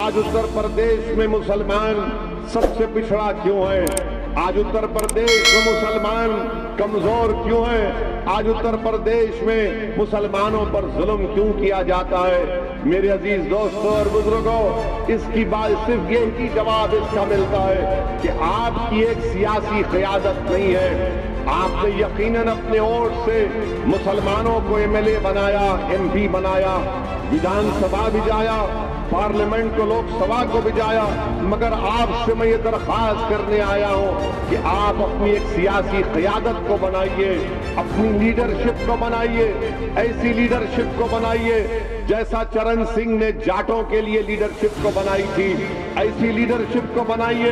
آج اتر پردیش میں مسلمان سب سے پچھڑا کیوں ہے؟ آج اتر پردیش میں مسلمان کمزور کیوں ہے؟ آج اتر پردیش میں مسلمانوں پر ظلم کیوں کیا جاتا ہے؟ میرے عزیز دوستوں اور بزرگوں، اس کی بات صرف یہی جواب اس کا ملتا ہے کہ آپ کی ایک سیاسی قیادت نہیں ہے۔ آپ نے یقیناً اپنے ووٹ سے مسلمانوں کو ایم ایل اے بنایا، ایم پی بنایا، ویدھان سبھا بھجایا، پارلیمنٹ کو لوک سبھا کو بھجایا، مگر آپ سے میں یہ درخواست کرنے آیا ہوں کہ آپ اپنی ایک سیاسی قیادت کو بنائیے، اپنی لیڈرشپ کو بنائیے، ایسی لیڈرشپ کو بنائیے جیسا چرن سنگھ نے جاٹوں کے لیے لیڈرشپ کو بنائی تھی، ایسی لیڈرشپ کو بنائیے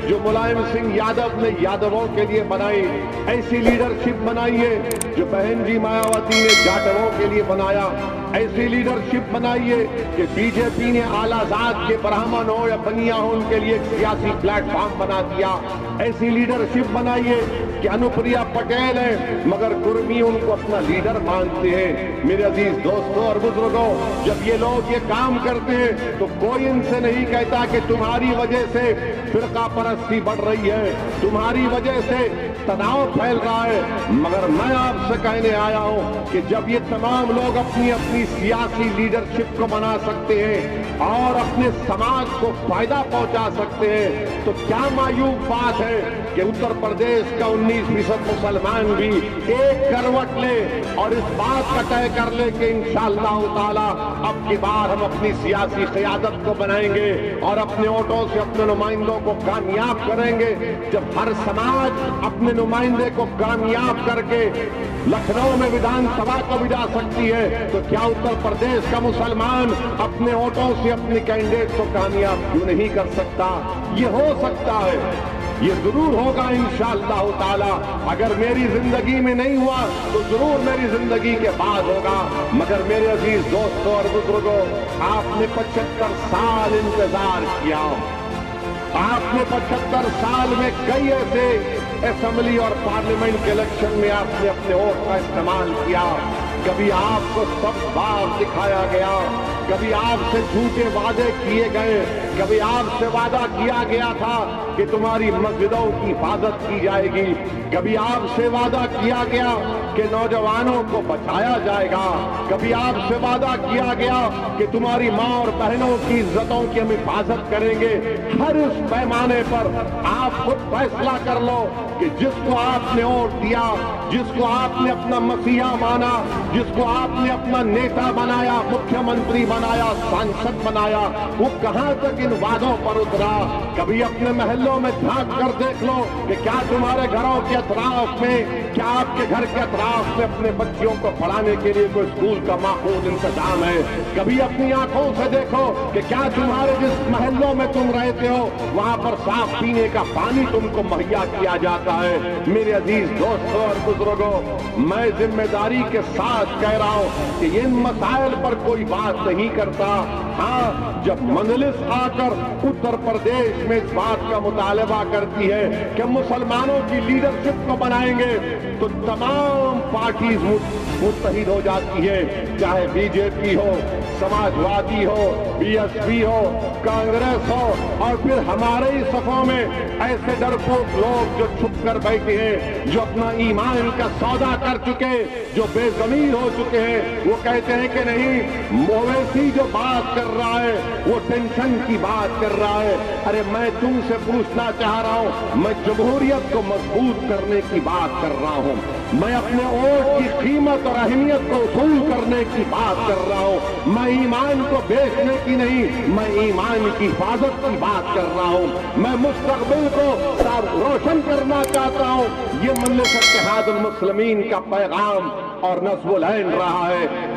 جو ملائم سنگھ یادو نے یادووں کے لیے بنائی، ایسی لیڈرشپ بنائیے جو بہن جی مایاوتی نے جاٹووں کے لیے بنایا، ایسی لیڈرشپ بنائیے کہ بی جے پی نے اعلیٰ ذات کے برہمن ہو یا بنیا ہو ان کے لیے ایک سیاسی پلیٹ فارم بنا دیا، ایسی لیڈرشپ بنائیے کہ انوپریا پٹیل ہے مگر کرمی ان کو اپنا لیڈر مانتے ہیں۔ میرے عزیز دوستوں اور بزرگوں، جب یہ لوگ یہ کام کرتے ہیں تو کوئی ان سے نہیں کہتا کہ تمہاری وجہ سے فرقہ پرستی بڑھ رہی ہے، تمہاری وجہ سے تناؤ پھیل رہا ہے، مگر میں آپ سے کہنے آیا ہوں کہ جب یہ تمام لوگ اپنی اپنی سیاسی لیڈرشپ کو بنا سکتے ہیں اور اپنے سماج کو فائدہ پہنچا سکتے ہیں تو کیا معیوب بات ہے کہ اتر پردیش کا 19% مسلمان بھی ایک کروٹ لے اور اس بات کا طے کر لے کہ انشاءاللہ تعالی اب کی بار ہم اپنی سیاسی قیادت کو بنائیں گے اور اپنے ووٹوں سے اپنے نمائندوں کو کامیاب کریں گے۔ جب ہر سماج اپنے نمائندے کو کامیاب کر کے لکھنؤ میں ویدھان سبھا کو بھی جا سکتی ہے تو کیا اتر پردیش کا مسلمان اپنے ووٹوں سے اپنے کینڈیڈیٹ کو کامیاب کیوں نہیں کر سکتا؟ یہ ہو سکتا ہے، یہ ضرور ہوگا انشاءاللہ تعالی۔ اگر میری زندگی میں نہیں ہوا تو ضرور میری زندگی کے بعد ہوگا، مگر میرے عزیز دوستوں اور بزرگوں، آپ نے 75 سال انتظار کیا، آپ نے 75 سال میں کئی ایسے اسمبلی اور پارلیمنٹ کے الیکشن میں آپ نے اپنے ووٹ کا استعمال کیا، کبھی آپ کو سب بات دکھایا گیا، کبھی آپ سے جھوٹے وعدے کیے گئے، کبھی آپ سے وعدہ کیا گیا تھا کہ تمہاری مسجدوں کی حفاظت کی جائے گی، کبھی آپ سے وعدہ کیا گیا کہ نوجوانوں کو بچایا جائے گا، کبھی آپ سے وعدہ کیا گیا کہ تمہاری ماں اور بہنوں کی عزتوں کی ہم حفاظت کریں گے۔ ہر اس پیمانے پر آپ خود فیصلہ کر لو کہ جس کو آپ نے ووٹ دیا، جس کو آپ نے اپنا مسیحا مانا، جس کو آپ نے اپنا نیتا بنایا، مکھیہ منتری بنایا، سانسد بنایا، وہ کہاں تک ان وعدوں پر اترا؟ کبھی اپنے محلوں میں جھانک کر دیکھ لو کہ کیا تمہارے گھروں کے اطراف میں، کیا آپ کے گھر کے اطراف میں اپنے بچیوں کو پڑھانے کے لیے کوئی اسکول کا معقول انتظام ہے؟ کبھی اپنی آنکھوں سے دیکھو کہ کیا تمہارے جس محلوں میں تم رہتے ہو وہاں پر صاف پینے کا پانی تم کو مہیا کیا جاتا ہے؟ میرے عزیز دوستوں اور بزرگوں، میں ذمہ داری کے ساتھ کہہ رہا ہوں کہ ان مسائل پر کوئی بات نہیں کرتا۔ ہاں، جب مجلس آ کر اتر پردیش میں اس بات کا مطالبہ کرتی ہے کہ مسلمانوں کی لیڈرشپ کو بنائیں گے تو تمام پارٹیز متحد ہو جاتی ہے، چاہے بی جے پی ہو، سماجوادی ہو، بی ایس پی ہو، کانگریس ہو، اور پھر ہمارے ہی صفوں میں ایسے ڈرپوک لوگ جو چھپ کر بیٹھے ہیں، جو اپنا ایمان کا سودا کر چکے، جو بے ضمیر ہو چکے ہیں، وہ کہتے ہیں کہ نہیں، مویشی جو بات کر رہا ہے وہ ٹینشن کی بات کر رہا ہے۔ ارے میں تم سے پوچھنا چاہ رہا ہوں، میں جمہوریت کو مضبوط کرنے کی بات کر رہا ہوں، میں اپنے ووٹ کی قیمت اور اہمیت کو اصول کرنے کی بات کر رہا ہوں، میں ایمان کو بیچنے کی نہیں، میں ایمان کی حفاظت کی بات کر رہا ہوں، میں مستقبل کو روشن کرنا چاہتا ہوں۔ یہ مجلس اتحاد المسلمین کا پیغام اور نصب العین رہا ہے۔